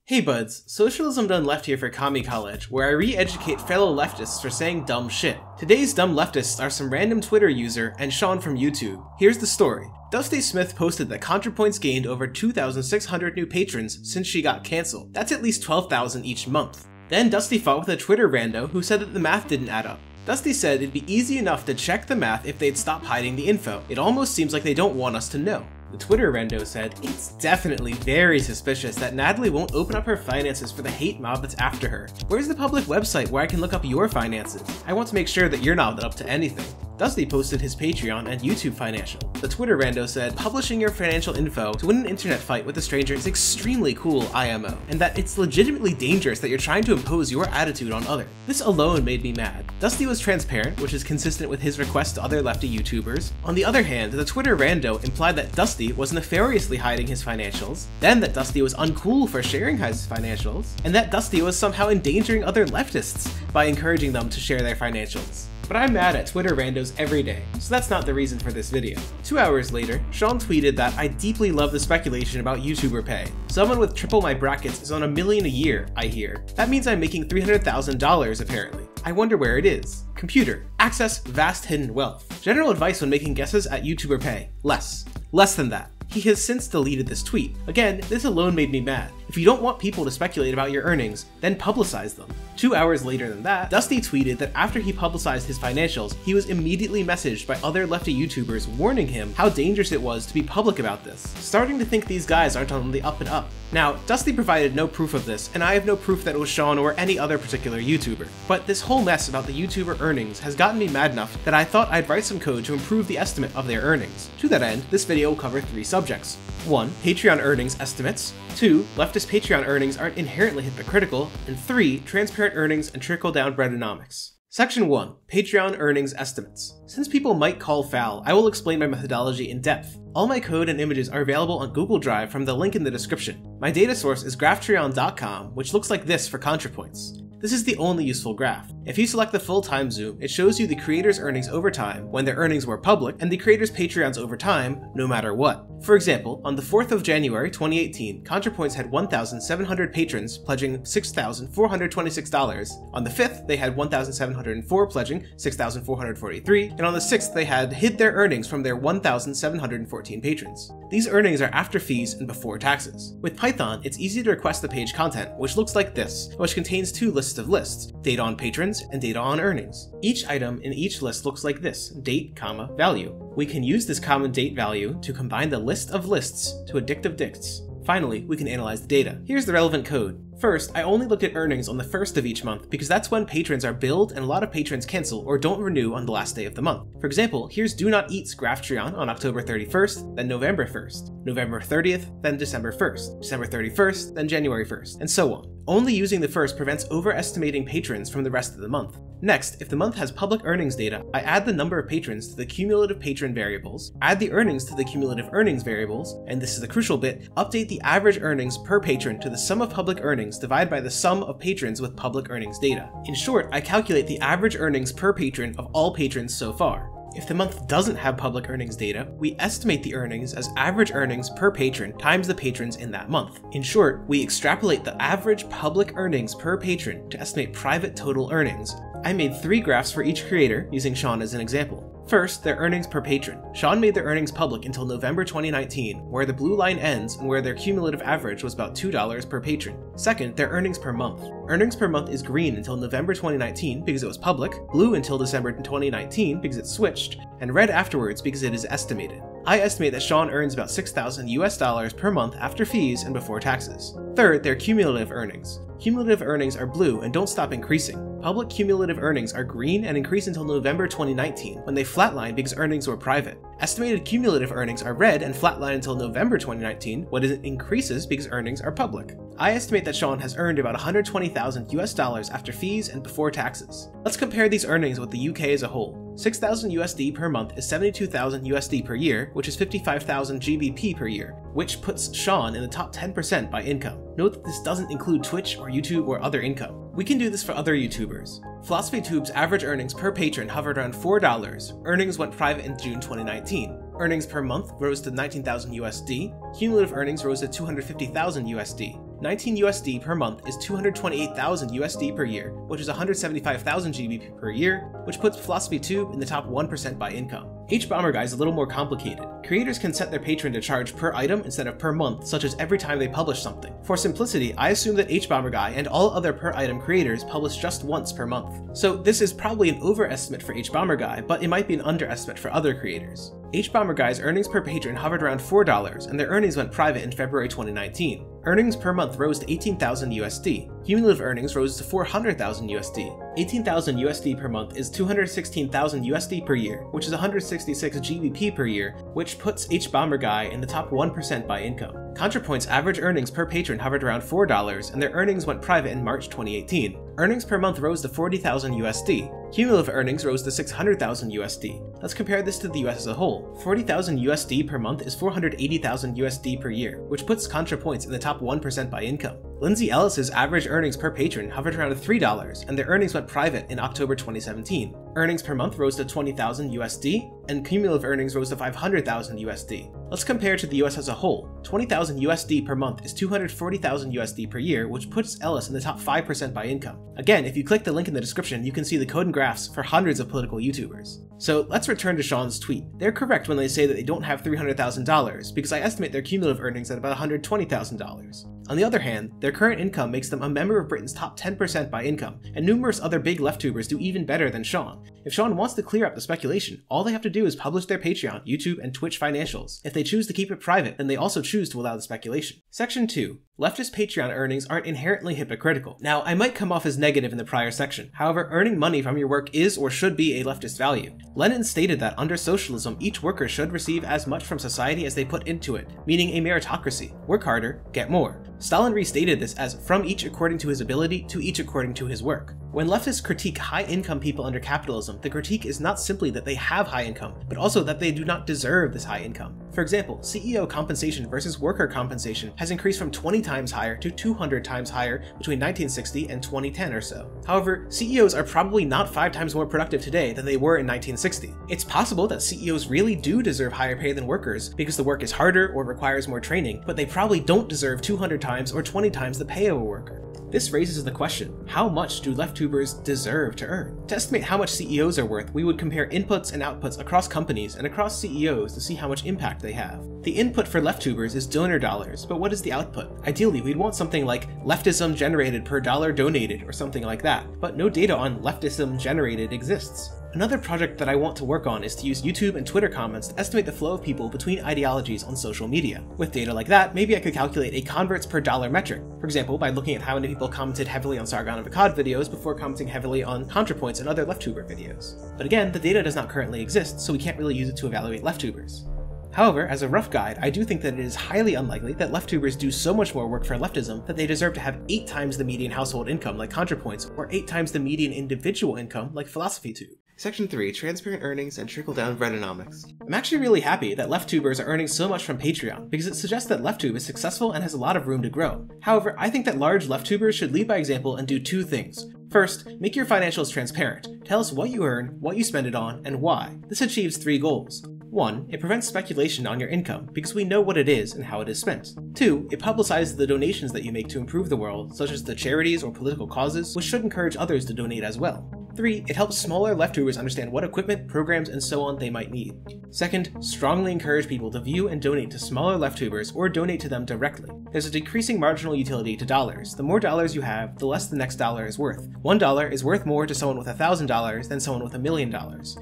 Hey buds, Socialism Done Left here for Commie College, where I re-educate fellow leftists for saying dumb shit. Today's dumb leftists are some random Twitter user and Shaun from YouTube. Here's the story. Dusty Smith posted that ContraPoints gained over 2,600 new patrons since she got cancelled. That's at least 12,000 each month. Then Dusty fought with a Twitter rando who said that the math didn't add up. Dusty said it'd be easy enough to check the math if they'd stop hiding the info. It almost seems like they don't want us to know. The Twitter rando said, "It's definitely very suspicious that Natalie won't open up her finances for the hate mob that's after her. Where's the public website where I can look up your finances? I want to make sure that you're not up to anything." Dusty posted his Patreon and YouTube financial. The Twitter rando said, "Publishing your financial info to win an internet fight with a stranger is extremely cool, IMO, and that it's legitimately dangerous that you're trying to impose your attitude on others." This alone made me mad. Dusty was transparent, which is consistent with his request to other lefty YouTubers. On the other hand, the Twitter rando implied that Dusty was nefariously hiding his financials, then that Dusty was uncool for sharing his financials, and that Dusty was somehow endangering other leftists by encouraging them to share their financials. But I'm mad at Twitter randos every day, so that's not the reason for this video. 2 hours later, Shaun tweeted that I deeply love the speculation about YouTuber pay. Someone with triple my brackets is on $1 million a year, I hear. That means I'm making $300,000 apparently. I wonder where it is. Computer. Access vast hidden wealth. General advice when making guesses at YouTuber pay. Less. Less than that. He has since deleted this tweet. Again, this alone made me mad. If you don't want people to speculate about your earnings, then publicize them. 2 hours later than that, Dusty tweeted that after he publicized his financials, he was immediately messaged by other lefty YouTubers warning him how dangerous it was to be public about this. Starting to think these guys aren't on the up and up. Now, Dusty provided no proof of this, and I have no proof that it was Shaun or any other particular YouTuber. But this whole mess about the YouTuber earnings has gotten me mad enough that I thought I'd write some code to improve the estimate of their earnings. To that end, this video will cover 3 subjects. 1. Patreon earnings estimates. 2. Leftist Patreon earnings aren't inherently hypocritical. And 3. Transparent earnings and trickle-down breadonomics. Section 1. Patreon earnings estimates. Since people might call foul, I will explain my methodology in depth. All my code and images are available on Google Drive from the link in the description. My data source is graphtreon.com, which looks like this for ContraPoints. This is the only useful graph. If you select the full time zoom, it shows you the creator's earnings over time when their earnings were public, and the creator's Patreons over time, no matter what. For example, on the 4th of January 2018, ContraPoints had 1,700 patrons pledging $6,426. On the 5th, they had 1,704 pledging $6,443, and on the 6th, they had hid their earnings from their 1,714 patrons. These earnings are after fees and before taxes. With Python, it's easy to request the page content, which looks like this, which contains 2 lists of lists, data on patrons and data on earnings. Each item in each list looks like this, date, value. We can use this common date value to combine the list of lists to a dict of dicts. Finally, we can analyze the data. Here's the relevant code. First, I only looked at earnings on the 1st of each month because that's when patrons are billed and a lot of patrons cancel or don't renew on the last day of the month. For example, here's Do Not Eat's Graphtreon on October 31st, then November 1st, November 30th, then December 1st, December 31st, then January 1st, and so on. Only using the first prevents overestimating patrons from the rest of the month. Next, if the month has public earnings data, I add the number of patrons to the cumulative patron variables, add the earnings to the cumulative earnings variables, and this is the crucial bit, update the average earnings per patron to the sum of public earnings divided by the sum of patrons with public earnings data. In short, I calculate the average earnings per patron of all patrons so far. If the month doesn't have public earnings data, we estimate the earnings as average earnings per patron times the patrons in that month. In short, we extrapolate the average public earnings per patron to estimate private total earnings. I made 3 graphs for each creator, using Shaun as an example. First, their earnings per patron. Shaun made their earnings public until November 2019, where the blue line ends and where their cumulative average was about $2 per patron. Second, their earnings per month. Earnings per month is green until November 2019 because it was public, blue until December 2019 because it switched, and red afterwards because it is estimated. I estimate that Shaun earns about $6,000 per month after fees and before taxes. Third, their cumulative earnings. Cumulative earnings are blue and don't stop increasing. Public cumulative earnings are green and increase until November 2019, when they flatline because earnings were private. Estimated cumulative earnings are red and flatline until November 2019, when it increases because earnings are public. I estimate that Shaun has earned about $120,000 after fees and before taxes. Let's compare these earnings with the UK as a whole. $6,000 per month is $72,000 per year, which is 55,000 GBP per year, which puts Shaun in the top 10% by income. Note that this doesn't include Twitch or YouTube or other income. We can do this for other YouTubers. PhilosophyTube's average earnings per patron hovered around $4. Earnings went private in June 2019. Earnings per month rose to $19,000 USD. Cumulative earnings rose to $250,000 USD. 19 USD per month is 228,000 USD per year, which is 175,000 GBP per year, which puts LeftTube in the top 1% by income. HBomberGuy is a little more complicated. Creators can set their Patreon to charge per item instead of per month, such as every time they publish something. For simplicity, I assume that HBomberGuy and all other per item creators publish just once per month. So this is probably an overestimate for HBomberGuy, but it might be an underestimate for other creators. HBomberGuy's earnings per patron hovered around $4, and their earnings went private in February 2019. Earnings per month rose to 18,000 USD. Cumulative earnings rose to 400,000 USD. 18,000 USD per month is 216,000 USD per year, which is 166 GBP per year, which puts HBomberGuy in the top 1% by income. ContraPoint's average earnings per patron hovered around $4, and their earnings went private in March 2018. Earnings per month rose to 40,000 USD. Cumulative earnings rose to 600,000 USD. Let's compare this to the US as a whole. 40,000 USD per month is 480,000 USD per year, which puts ContraPoints in the top 1% by income. Lindsay Ellis's average earnings per patron hovered around $3, and their earnings went private in October 2017. Earnings per month rose to 20,000 USD, and cumulative earnings rose to 500,000 USD. Let's compare to the US as a whole. 20,000 USD per month is 240,000 USD per year, which puts Ellis in the top 5% by income. Again, if you click the link in the description, you can see the code and graphs for hundreds of political YouTubers. So let's return to Shaun's tweet. They're correct when they say that they don't have $300,000, because I estimate their cumulative earnings at about $120,000. On the other hand, their current income makes them a member of Britain's top 10% by income, and numerous other big LeftTubers do even better than Shaun. If Shaun wants to clear up the speculation, all they have to do is publish their Patreon, YouTube, and Twitch financials. If they choose to keep it private, then they also choose to allow the speculation. Section 2. Leftist Patreon earnings aren't inherently hypocritical. Now, I might come off as negative in the prior section. However, earning money from your work is or should be a leftist value. Lenin stated that under socialism, each worker should receive as much from society as they put into it, meaning a meritocracy. Work harder, get more. Stalin restated this as from each according to his ability to each according to his work. When leftists critique high-income people under capitalism, the critique is not simply that they have high income, but also that they do not deserve this high income. For example, CEO compensation versus worker compensation has increased from 20 times higher to 200 times higher between 1960 and 2010 or so. However, CEOs are probably not 5 times more productive today than they were in 1960. It's possible that CEOs really do deserve higher pay than workers because the work is harder or requires more training, but they probably don't deserve 200 times or 20 times the pay of a worker. This raises the question, how much do LeftTubers deserve to earn? To estimate how much CEOs are worth, we would compare inputs and outputs across companies and across CEOs to see how much impact they have. The input for LeftTubers is donor dollars, but what is the output? Ideally, we'd want something like leftism generated per dollar donated or something like that, but no data on leftism generated exists. Another project that I want to work on is to use YouTube and Twitter comments to estimate the flow of people between ideologies on social media. With data like that, maybe I could calculate a converts per dollar metric. For example, by looking at how many people commented heavily on Sargon of Akkad videos before commenting heavily on ContraPoints and other LeftTuber videos. But again, the data does not currently exist, so we can't really use it to evaluate LeftTubers. However, as a rough guide, I do think that it is highly unlikely that LeftTubers do so much more work for leftism that they deserve to have 8 times the median household income like ContraPoints, or 8 times the median individual income like PhilosophyTube. Section 3. Transparent earnings and trickle-down Redditonomics. I'm actually really happy that LeftTubers are earning so much from Patreon, because it suggests that LeftTube is successful and has a lot of room to grow. However, I think that large LeftTubers should lead by example and do 2 things. First, make your financials transparent. Tell us what you earn, what you spend it on, and why. This achieves 3 goals. 1. It prevents speculation on your income, because we know what it is and how it is spent. 2. It publicizes the donations that you make to improve the world, such as the charities or political causes, which should encourage others to donate as well. 3. It helps smaller LeftTubers understand what equipment, programs, and so on they might need. Second, strongly encourage people to view and donate to smaller LeftTubers or donate to them directly. There's a decreasing marginal utility to dollars. The more dollars you have, the less the next dollar is worth. $1 is worth more to someone with $1,000 than someone with $1 million.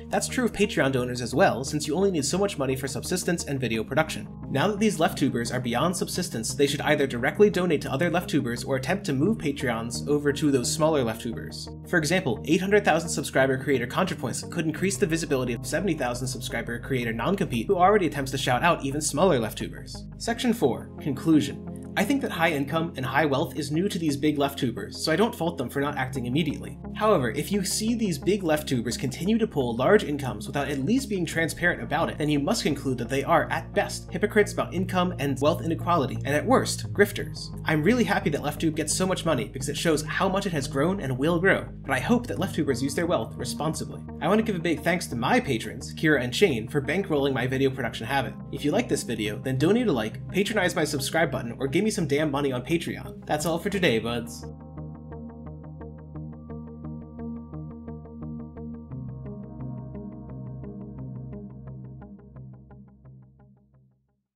That's true of Patreon donors as well, since you only need so much money for subsistence and video production. Now that these LeftTubers are beyond subsistence, they should either directly donate to other LeftTubers or attempt to move Patreons over to those smaller LeftTubers. For example, 800,000 subscriber creator ContraPoints could increase the visibility of 70,000 subscriber creator Non-Compete who already attempts to shout out even smaller LeftTubers. Section 4. Conclusion. I think that high income and high wealth is new to these big LeftTubers, so I don't fault them for not acting immediately. However, if you see these big LeftTubers continue to pull large incomes without at least being transparent about it, then you must conclude that they are, at best, hypocrites about income and wealth inequality, and at worst, grifters. I'm really happy that LeftTube gets so much money because it shows how much it has grown and will grow, but I hope that LeftTubers use their wealth responsibly. I want to give a big thanks to my patrons, Kira and Shane, for bankrolling my video production habit. If you like this video, then donate a like, patronize my subscribe button, or give me some damn money on Patreon. That's all for today, buds.